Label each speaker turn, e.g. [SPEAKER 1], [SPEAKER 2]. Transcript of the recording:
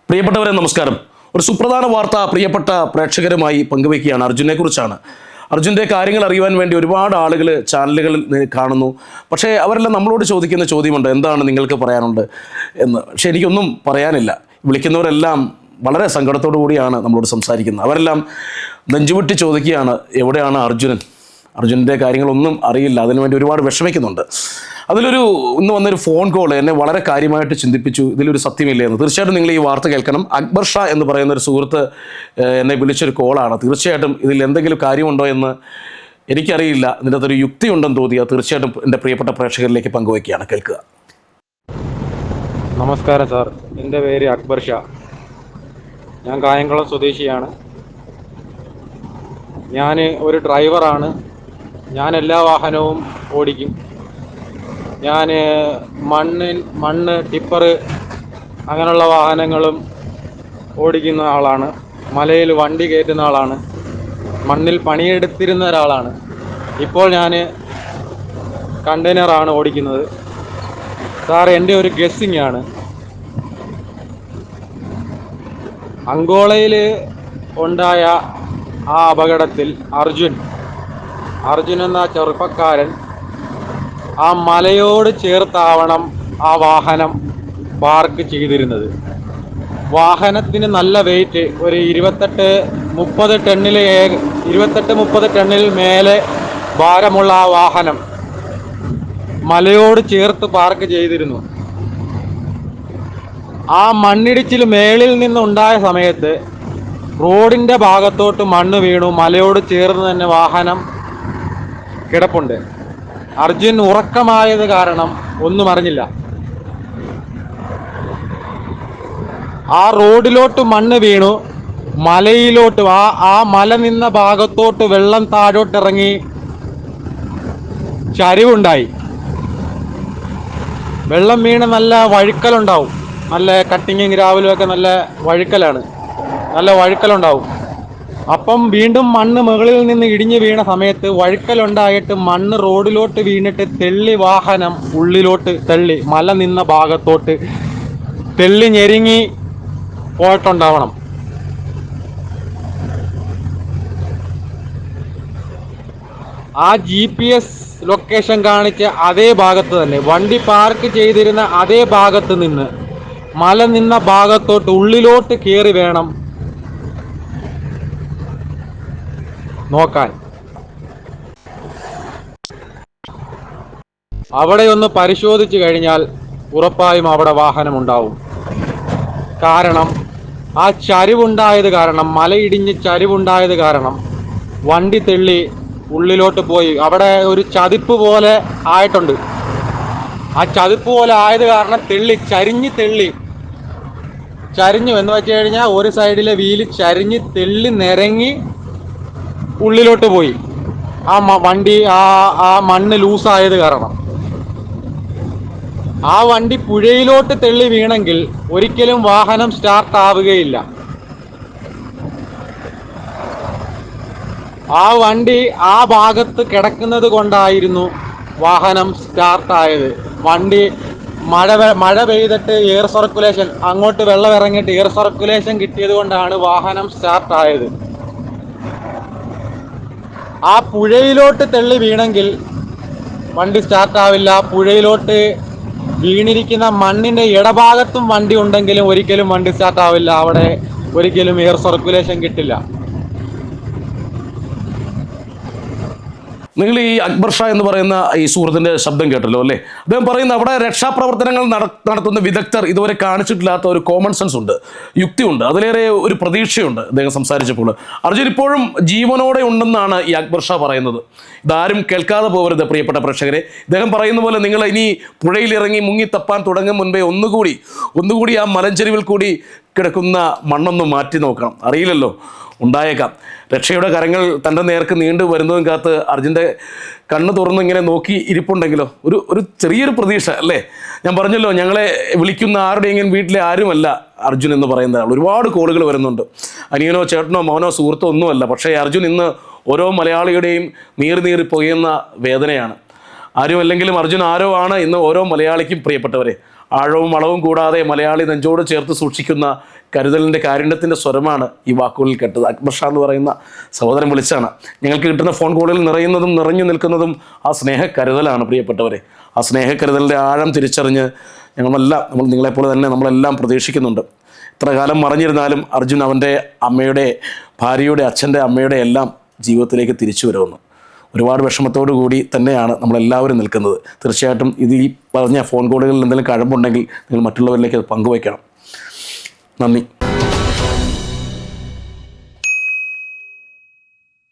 [SPEAKER 1] പ്രിയപ്പെട്ടവരെ നമസ്കാരം. ഒരു സുപ്രധാന വാർത്ത പ്രിയപ്പെട്ട പ്രേക്ഷകരുമായി പങ്കുവയ്ക്കുകയാണ്. അർജുനെ കുറിച്ചാണ്. അർജുൻ്റെ കാര്യങ്ങൾ അറിയുവാൻ വേണ്ടി ഒരുപാട് ആളുകൾ ചാനലുകളിൽ കാണുന്നു. പക്ഷേ അവരെല്ലാം നമ്മളോട് ചോദിക്കുന്ന ചോദ്യമുണ്ട്, എന്താണ് നിങ്ങൾക്ക് പറയാനുണ്ട് എന്ന്. പക്ഷേ എനിക്കൊന്നും പറയാനില്ല. വിളിക്കുന്നവരെല്ലാം വളരെ സങ്കടത്തോടു കൂടിയാണ് നമ്മളോട് സംസാരിക്കുന്നത്. അവരെല്ലാം നെഞ്ചുവിട്ടി ചോദിക്കുകയാണ്, എവിടെയാണ് അർജുനൻ? അർജുനൻ്റെ കാര്യങ്ങളൊന്നും അറിയില്ല, അതിനുവേണ്ടി ഒരുപാട് വിഷമിക്കുന്നുണ്ട്. ഇന്ന് വന്നൊരു ഫോൺ കോൾ എന്നെ വളരെ കാര്യമായിട്ട് ചിന്തിപ്പിച്ചു. ഇതിലൊരു സത്യമില്ല എന്ന്. തീർച്ചയായിട്ടും നിങ്ങൾ ഈ വാർത്ത കേൾക്കണം. അക്ബർ ഷാ എന്ന് പറയുന്ന ഒരു സുഹൃത്ത് എന്നെ വിളിച്ചൊരു കോളാണ്. തീർച്ചയായിട്ടും ഇതിൽ എന്തെങ്കിലും കാര്യമുണ്ടോ എന്ന് എനിക്കറിയില്ല. ഇതിൻ്റെ അകത്തൊരു യുക്തി ഉണ്ടെന്ന് തോന്നിയാൽ തീർച്ചയായിട്ടും എൻ്റെ പ്രിയപ്പെട്ട പ്രേക്ഷകരിലേക്ക് പങ്കുവയ്ക്കുകയാണ്. കേൾക്കുക.
[SPEAKER 2] നമസ്കാരം സാർ, എൻ്റെ പേര് അക്ബർ ഷാ. ഞാൻ കായംകുളം സ്വദേശിയാണ്. ഞാൻ ഒരു ഡ്രൈവറാണ്. ഞാൻ എല്ലാ വാഹനവും ഓടിക്കും. ഞാൻ മണ്ണ് ടിപ്പർ അങ്ങനെയുള്ള വാഹനങ്ങളും ഓടിക്കുന്ന ആളാണ്. മലയിൽ വണ്ടി കയറ്റുന്ന ആളാണ്. മണ്ണിൽ പണിയെടുത്തിരുന്ന ഒരാളാണ്. ഇപ്പോൾ ഞാൻ കണ്ടെയ്നറാണ് ഓടിക്കുന്നത്. സാർ, എൻ്റെ ഒരു ഗസ്സിങ് ആണ്. അങ്കോളയിൽ ഉണ്ടായ ആ അപകടത്തിൽ അർജുൻ എന്ന ചെറുപ്പക്കാരൻ ആ മലയോട് ചേർത്താവണം ആ വാഹനം പാർക്ക് ചെയ്തിരുന്നത്. വാഹനത്തിന് നല്ല വെയിറ്റ്, ഒരു 28-30 ടണ്ണിൽ മേലെ ഭാരമുള്ള ആ വാഹനം മലയോട് ചേർത്ത് പാർക്ക് ചെയ്തിരുന്നു. ആ മണ്ണിടിച്ചിൽ മേളിൽ നിന്നുണ്ടായ സമയത്ത് റോഡിൻ്റെ ഭാഗത്തോട്ട് മണ്ണ് വീണു. മലയോട് ചേർന്ന് തന്നെ വാഹനം കിടപ്പുണ്ട്. അർജുൻ ഉറക്കമായത് കാരണം ഒന്നും അറിഞ്ഞില്ല. ആ റോഡിലോട്ട് മണ്ണ് വീണു. മലയിലോട്ട് ആ മല നിന്ന ഭാഗത്തോട്ട് വെള്ളം താഴോട്ടിറങ്ങി ചരിവുണ്ടായി. വെള്ളം വീണ് നല്ല വഴുക്കലുണ്ടാവും. നല്ല കട്ടിങ്ങും ഗ്രാവലും ഒക്കെ നല്ല വഴുക്കലുണ്ടാവും. അപ്പം വീണ്ടും മണ്ണ് മുകളിൽ നിന്ന് ഇടിഞ്ഞു വീണ സമയത്ത് വഴുക്കലുണ്ടായിട്ട് മണ്ണ് റോഡിലോട്ട് വീണിട്ട് തെള്ളി വാഹനം ഉള്ളിലോട്ട് തള്ളി, മല നിന്ന ഭാഗത്തോട്ട് തെള്ളി ഞെരുങ്ങി പോയിട്ടുണ്ടാവണം. ആ GPS ലൊക്കേഷൻ കാണിച്ച അതേ ഭാഗത്ത് തന്നെ, വണ്ടി പാർക്ക് ചെയ്തിരുന്ന അതേ ഭാഗത്ത് നിന്ന് മല നിന്ന ഭാഗത്തോട്ട് ഉള്ളിലോട്ട് കയറി വേണം നോക്കാൻ. അവിടെ ഒന്ന് പരിശോധിച്ചു കഴിഞ്ഞാൽ ഉറപ്പായും അവിടെ വാഹനമുണ്ടാവും. കാരണം ആ ചരിവുണ്ടായത് കാരണം, മലയിടിഞ്ഞ് ചരിവുണ്ടായത് കാരണം വണ്ടി തെള്ളി ഉള്ളിലോട്ട് പോയി. അവിടെ ഒരു ചതിപ്പ് പോലെ ആയിട്ടുണ്ട്. ആ ചതിപ്പ് പോലെ ആയത് കാരണം ചരിഞ്ഞു എന്ന് വെച്ച് കഴിഞ്ഞാൽ ഒരു സൈഡിലെ വീല് ചരിഞ്ഞ് തെള്ളി നിരങ്ങി ഉള്ളിലോട്ട് പോയി. ആ വണ്ടി ആ മണ്ണ് ലൂസായത് കാരണം. ആ വണ്ടി പുഴയിലോട്ട് തെള്ളി വീണെങ്കിൽ ഒരിക്കലും വാഹനം സ്റ്റാർട്ട് ആവുകയില്ല. ആ വണ്ടി ആ ഭാഗത്ത് കിടക്കുന്നത് കൊണ്ടായിരുന്നു വാഹനം സ്റ്റാർട്ടായത്. വണ്ടി മഴ പെയ്തിട്ട് എയർ സർക്കുലേഷൻ, അങ്ങോട്ട് വെള്ളം ഇറങ്ങിയിട്ട് എയർ സർക്കുലേഷൻ കിട്ടിയത് കൊണ്ടാണ് വാഹനം സ്റ്റാർട്ടായത്. ആ പുഴയിലോട്ട് തെള്ളി വീണെങ്കിൽ വണ്ടി സ്റ്റാർട്ടാവില്ല. പുഴയിലോട്ട് വീണിരിക്കുന്ന മണ്ണിൻ്റെ ഇടഭാഗത്തും വണ്ടി ഉണ്ടെങ്കിലും ഒരിക്കലും വണ്ടി സ്റ്റാർട്ടാവില്ല. അവിടെ ഒരിക്കലും എയർ സർക്കുലേഷൻ കിട്ടില്ല.
[SPEAKER 1] നിങ്ങൾ ഈ അക്ബർ ഷാ എന്ന് പറയുന്ന ഈ സുഹൃത്തിൻ്റെ ശബ്ദം കേട്ടല്ലോ അല്ലേ? അദ്ദേഹം പറയുന്ന അവിടെ രക്ഷാപ്രവർത്തനങ്ങൾ നടത്തുന്ന വിദഗ്ധർ ഇതുവരെ കാണിച്ചിട്ടില്ലാത്ത ഒരു കോമൺ സെൻസ് ഉണ്ട്, യുക്തിയുണ്ട്, അതിലേറെ ഒരു പ്രതീക്ഷയുണ്ട്. അദ്ദേഹം സംസാരിച്ചപ്പോൾ അർജുൻ ഇപ്പോഴും ജീവനോടെ ഉണ്ടെന്നാണ് ഈ അക്ബർ ഷാ പറയുന്നത്. ഇതാരും കേൾക്കാതെ പോകരുത് പ്രിയപ്പെട്ട പ്രേക്ഷകരെ. ഇദ്ദേഹം പറയുന്ന പോലെ നിങ്ങൾ ഇനി പുഴയിലിറങ്ങി മുങ്ങിത്തപ്പാൻ തുടങ്ങും മുൻപേ ഒന്നുകൂടി ആ മലഞ്ചെരിവിൽ കൂടി കിടക്കുന്ന മണ്ണൊന്ന് മാറ്റി നോക്കണം. അറിയില്ലല്ലോ, ഉണ്ടായേക്കാം. രക്ഷയുടെ കരങ്ങൾ തൻ്റെ നേർക്ക് നീണ്ടു വരുന്നതും കാത്ത് അർജുൻ്റെ കണ്ണ് തുറന്ന് ഇങ്ങനെ നോക്കി ഇരിപ്പുണ്ടെങ്കിലോ ഒരു ചെറിയൊരു പ്രതീക്ഷ അല്ലേ? ഞാൻ പറഞ്ഞല്ലോ, ഞങ്ങളെ വിളിക്കുന്ന ആരുടെയെങ്കിലും വീട്ടിലെ ആരുമല്ല അർജുൻ എന്ന് പറയുന്ന ആൾ. ഒരുപാട് കോളുകൾ വരുന്നുണ്ട്. അനിയനോ ചേട്ടനോ മോനോ സുഹൃത്തോ ഒന്നുമല്ല. പക്ഷേ അർജുൻ ഇന്ന് ഓരോ മലയാളിയുടെയും നീറി പൊയ്യുന്ന വേദനയാണ്. ആരുമല്ലെങ്കിലും അർജുൻ ആരോ ആണ് ഇന്ന് ഓരോ മലയാളിക്കും പ്രിയപ്പെട്ടവരെ. ആഴവും അളവും കൂടാതെ മലയാളി നെഞ്ചോട് ചേർത്ത് സൂക്ഷിക്കുന്ന കരുതലിൻ്റെ കാരുണ്യത്തിൻ്റെ സ്വരമാണ് ഈ വാക്കുകളിൽ കേട്ടത്. അക്ബർ ഷാ എന്ന് പറയുന്ന സഹോദരൻ വിളിച്ചാണ്. ഞങ്ങൾക്ക് കിട്ടുന്ന ഫോൺ കോളുകളിൽ നിറഞ്ഞു നിൽക്കുന്നതും ആ സ്നേഹക്കരുതലാണ് പ്രിയപ്പെട്ടവരെ. ആ സ്നേഹക്കരുതലിൻ്റെ ആഴം തിരിച്ചറിഞ്ഞ് നമ്മൾ നിങ്ങളെപ്പോലെ തന്നെ നമ്മളെല്ലാം പ്രതീക്ഷിക്കുന്നുണ്ട്. ഇത്ര കാലം മറഞ്ഞിരുന്നാലും അർജുൻ അവൻ്റെ അമ്മയുടെ, ഭാര്യയുടെ, അച്ഛൻ്റെ അമ്മയുടെ എല്ലാം ജീവിതത്തിലേക്ക് തിരിച്ചു വരുമെന്ന് ഒരുപാട് വിഷമത്തോടു കൂടി തന്നെയാണ് നമ്മളെല്ലാവരും നിൽക്കുന്നത്. തീർച്ചയായിട്ടും ഈ പറഞ്ഞ ഫോൺ കോളുകളിൽ എന്തെങ്കിലും കഴമ്പുണ്ടെങ്കിൽ നിങ്ങൾ മറ്റുള്ളവരിലേക്ക് അത് പങ്കുവയ്ക്കണം. നന്ദി.